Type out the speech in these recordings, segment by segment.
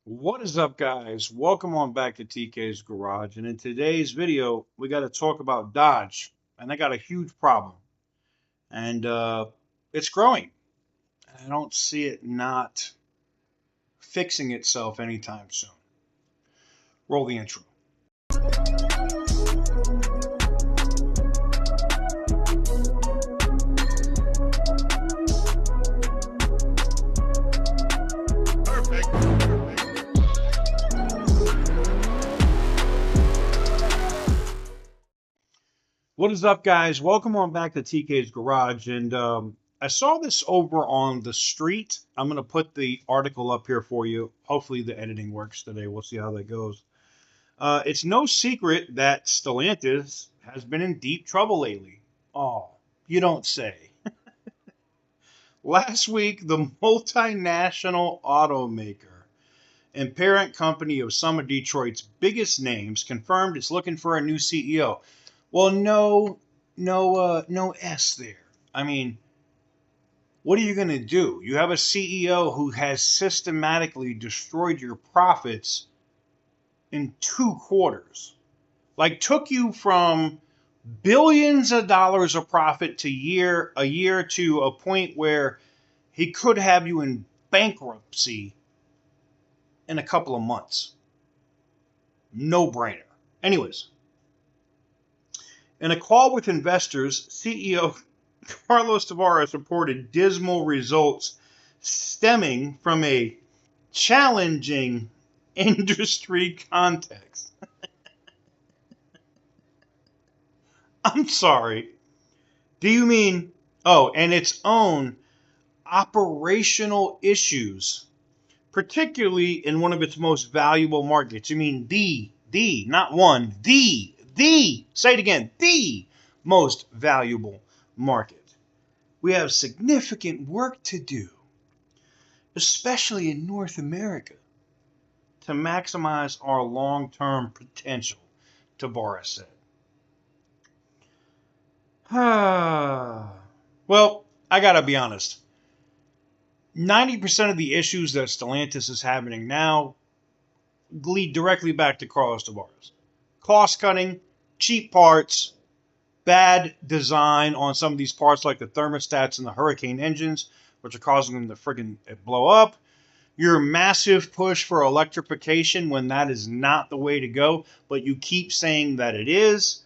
What is up, guys? Welcome on back to TK's Garage. And in today's video, we got to talk about Dodge. And they got a huge problem. And it's growing. I don't see it not fixing itself anytime soon. Roll the intro. What is up, guys? Welcome on back to TK's Garage. And I saw this over on the street. I'm going to put the article up here for you. Hopefully the editing works today. We'll see how that goes. It's no secret that Stellantis has been in deep trouble lately. Oh, you don't say. Last week, the multinational automaker and parent company of some of Detroit's biggest names confirmed it's looking for a new CEO. Well, no S there. I mean, what are you going to do? You have a CEO who has systematically destroyed your profits in 2 quarters. Like, took you from billions of dollars of profit to a year to a point where he could have you in bankruptcy in a couple of months. No brainer. Anyways, in a call with investors, CEO Carlos Tavares reported dismal results stemming from a challenging industry context. I'm sorry. Do you mean, and its own operational issues, particularly in one of its most valuable markets? You mean not one, say it again, the most valuable market. We have significant work to do, especially in North America, to maximize our long-term potential, Tavares said. Well, I gotta be honest. 90% of the issues that Stellantis is having now lead directly back to Carlos Tavares. Cost cutting, cheap parts, bad design on some of these parts like the thermostats and the Hurricane engines, which are causing them to friggin' blow up. Your massive push for electrification when that is not the way to go, but you keep saying that it is,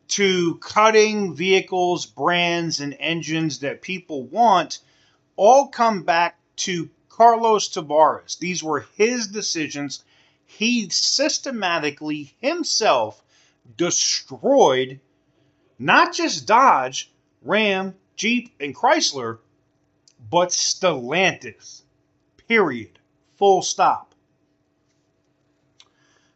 to cutting vehicles, brands, and engines that people want, all come back to Carlos Tavares. These were his decisions. He systematically himself destroyed not just Dodge, Ram, Jeep, and Chrysler, but Stellantis. Period. Full stop.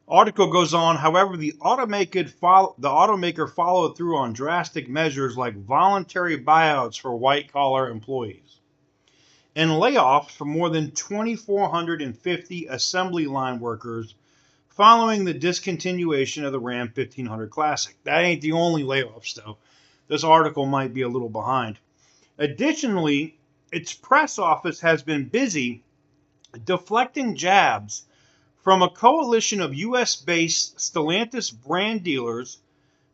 Article goes on, however, the automaker followed through on drastic measures like voluntary buyouts for white-collar employees and layoffs for more than 2,450 assembly line workers following the discontinuation of the Ram 1500 Classic. That ain't the only layoffs, though. This article might be a little behind. Additionally, its press office has been busy deflecting jabs from a coalition of U.S.-based Stellantis brand dealers,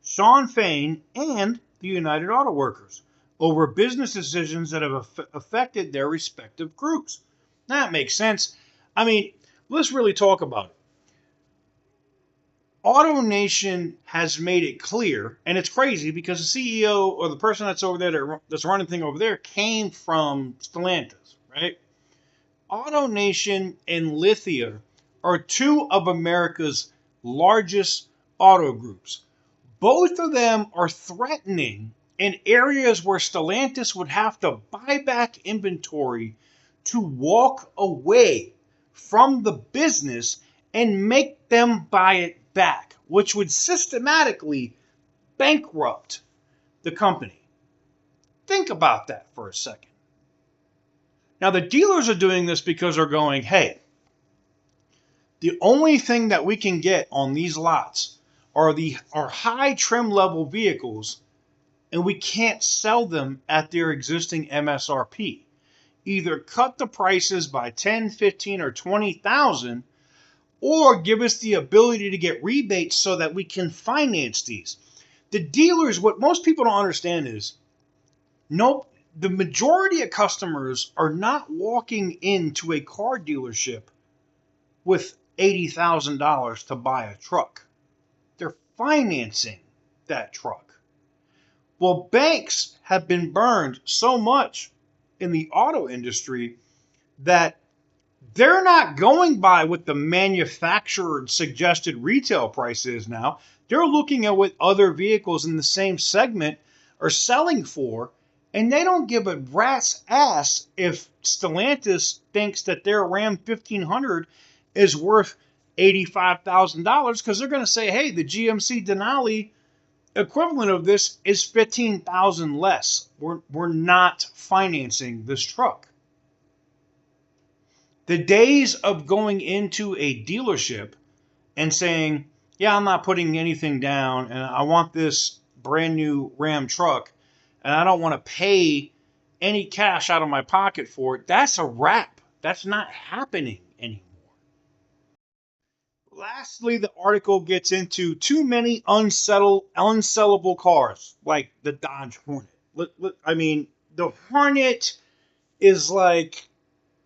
Sean Fain, and the United Auto Workers over business decisions that have affected their respective groups. That makes sense. I mean, let's really talk about it. AutoNation has made it clear, and it's crazy because the CEO or the person that's over there that's running the thing over there came from Stellantis, right? AutoNation and Lithia are 2 of America's largest auto groups. Both of them are threatening in areas where Stellantis would have to buy back inventory to walk away from the business and make them buy it back, which would systematically bankrupt the company. Think about that for a second. Now, the dealers are doing this because they're going, hey, the only thing that we can get on these lots are high trim level vehicles, and we can't sell them at their existing MSRP. Either cut the prices by 10, 15, or 20,000 or give us the ability to get rebates so that we can finance these. The dealers, what most people don't understand is, nope, the majority of customers are not walking into a car dealership with $80,000 to buy a truck. They're financing that truck. Well, banks have been burned so much in the auto industry that they're not going by what the manufacturer suggested retail price is now. They're looking at what other vehicles in the same segment are selling for, and they don't give a rat's ass if Stellantis thinks that their Ram 1500 is worth $85,000, because they're going to say, hey, the GMC Denali equivalent of this is $15,000 less. We're not financing this truck. The days of going into a dealership and saying, yeah, I'm not putting anything down and I want this brand new Ram truck and I don't want to pay any cash out of my pocket for it, that's a wrap. That's not happening anymore. Lastly, the article gets into too many unsellable cars, like the Dodge Hornet. I mean, the Hornet is like,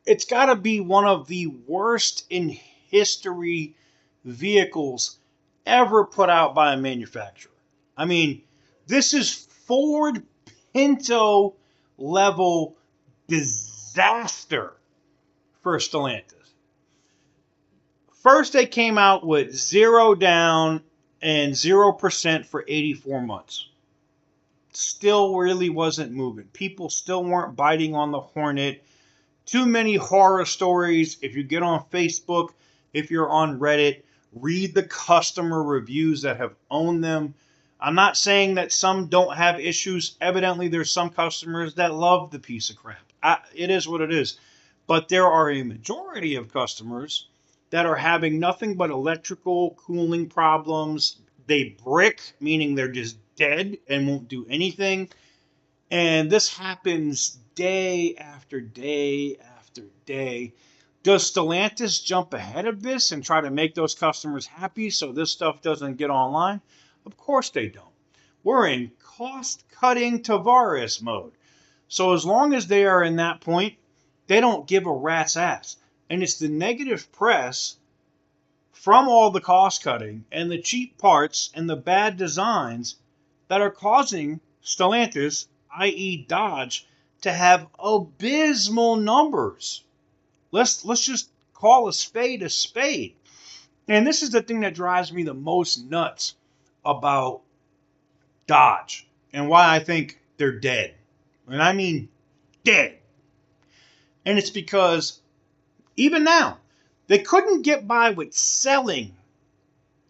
it's got to be one of the worst in history vehicles ever put out by a manufacturer. I mean, this is Ford Pinto level disaster for Stellantis. First, they came out with 0 down and 0% for 84 months. Still really wasn't moving. People still weren't biting on the Hornet. Too many horror stories. If you get on Facebook, if you're on Reddit, read the customer reviews that have owned them. I'm not saying that some don't have issues. Evidently, there's some customers that love the piece of crap. It is what it is. But there are a majority of customers that are having nothing but electrical cooling problems. They brick, meaning they're just dead and won't do anything. And this happens day after day after day. Does Stellantis jump ahead of this and try to make those customers happy so this stuff doesn't get online? Of course they don't. We're in cost-cutting Tavares mode. So as long as they are in that point, they don't give a rat's ass. And it's the negative press from all the cost-cutting and the cheap parts and the bad designs that are causing Stellantis, i.e. Dodge, to have abysmal numbers. Let's just call a spade a spade. And this is the thing that drives me the most nuts about Dodge and why I think they're dead. And I mean dead. And it's because even now, they couldn't get by with selling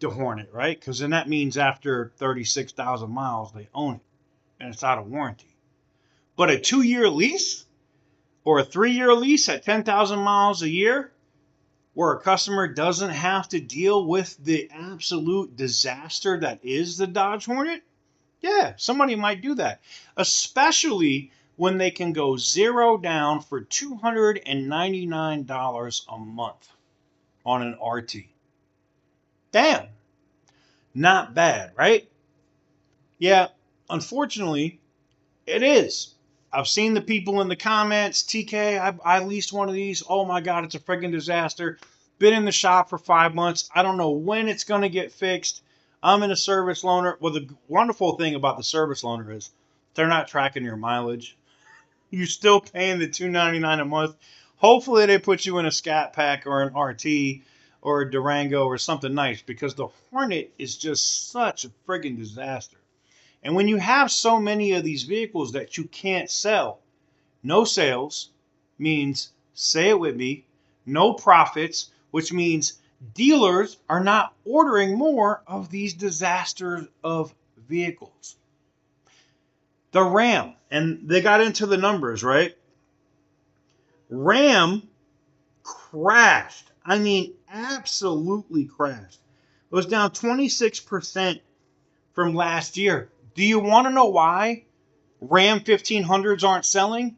the Hornet, right? Because then that means after 36,000 miles, they own it. And it's out of warranty. But a 2-year lease or a 3-year lease at 10,000 miles a year, where a customer doesn't have to deal with the absolute disaster that is the Dodge Hornet, yeah, somebody might do that. Especially when they can go 0 down for $299 a month on an RT. Damn. Not bad, right? Yeah, unfortunately, it is. I've seen the people in the comments, TK, I leased one of these. Oh my God, it's a friggin' disaster. Been in the shop for 5 months. I don't know when it's going to get fixed. I'm in a service loaner. Well, the wonderful thing about the service loaner is they're not tracking your mileage. You're still paying the $299 a month. Hopefully they put you in a Scat Pack or an RT or a Durango or something nice, because the Hornet is just such a friggin' disaster. And when you have so many of these vehicles that you can't sell, no sales means, say it with me, no profits, which means dealers are not ordering more of these disasters of vehicles. The Ram, and they got into the numbers, right? Ram crashed. I mean, absolutely crashed. It was down 26% from last year. Do you want to know why Ram 1500s aren't selling?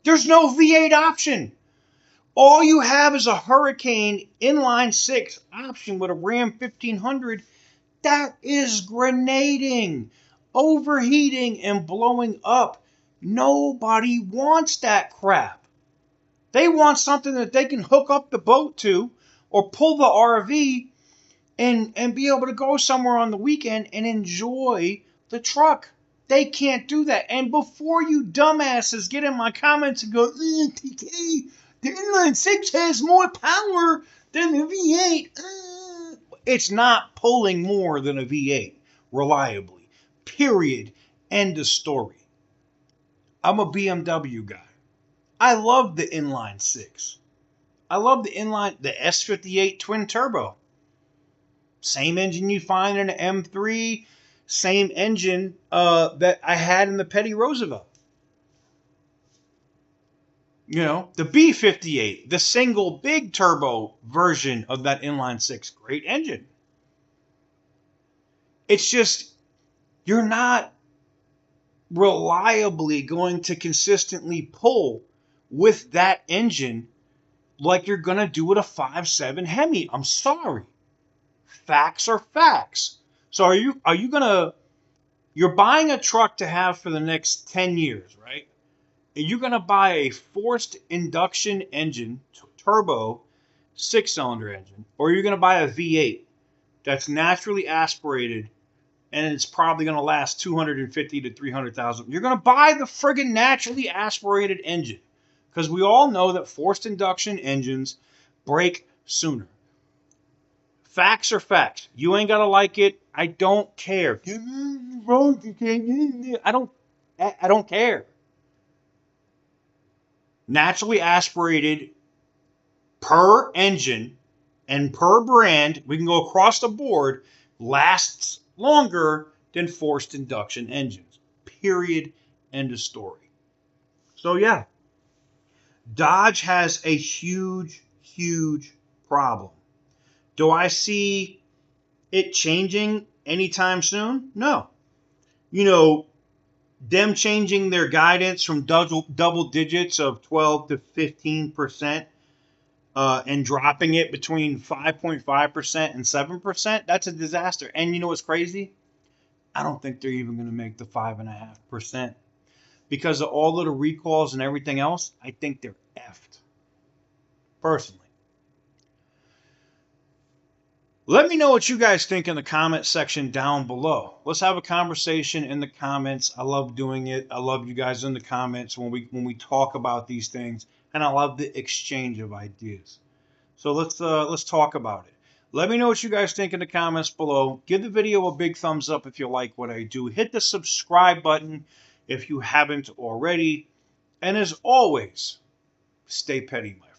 There's no V8 option. All you have is a Hurricane inline 6 option with a Ram 1500. That is grenading, overheating, and blowing up. Nobody wants that crap. They want something that they can hook up the boat to or pull the RV and be able to go somewhere on the weekend and enjoy the truck. They can't do that. And before you dumbasses get in my comments and go, TK, the inline 6 has more power than the V8. It's not pulling more than a V8 reliably. Period. End of story. I'm a BMW guy. I love the inline 6. I love the S58 twin turbo. Same engine you find in an M3. Same engine that I had in the Petty Roosevelt. You know, the B58, the single big turbo version of that inline 6. Great engine. It's just, you're not reliably going to consistently pull with that engine like you're going to do with a 5.7 Hemi. I'm sorry. Facts are facts. So are you going to, you're buying a truck to have for the next 10 years, right? And you're going to buy a forced induction engine, turbo, 6-cylinder engine, or you're going to buy a V8 that's naturally aspirated and it's probably going to last 250 to 300,000. You're going to buy the friggin' naturally aspirated engine because we all know that forced induction engines break sooner. Facts are facts. You ain't got to like it. I don't care. I don't care. Naturally aspirated per engine and per brand, we can go across the board, lasts longer than forced induction engines. Period. End of story. So yeah, Dodge has a huge, huge problem. Do I see it changing anytime soon? No. You know, them changing their guidance from double digits of 12 to 15% and dropping it between 5.5% and 7%, that's a disaster. And you know what's crazy? I don't think they're even going to make the 5.5%. Because of all of the recalls and everything else, I think they're effed. Personally. Let me know what you guys think in the comment section down below. Let's have a conversation in the comments. I love doing it. I love you guys in the comments when we talk about these things, and I love the exchange of ideas. So let's talk about it. Let me know what you guys think in the comments below. Give the video a big thumbs up if you like what I do. Hit the subscribe button if you haven't already. And as always, stay petty, my friends.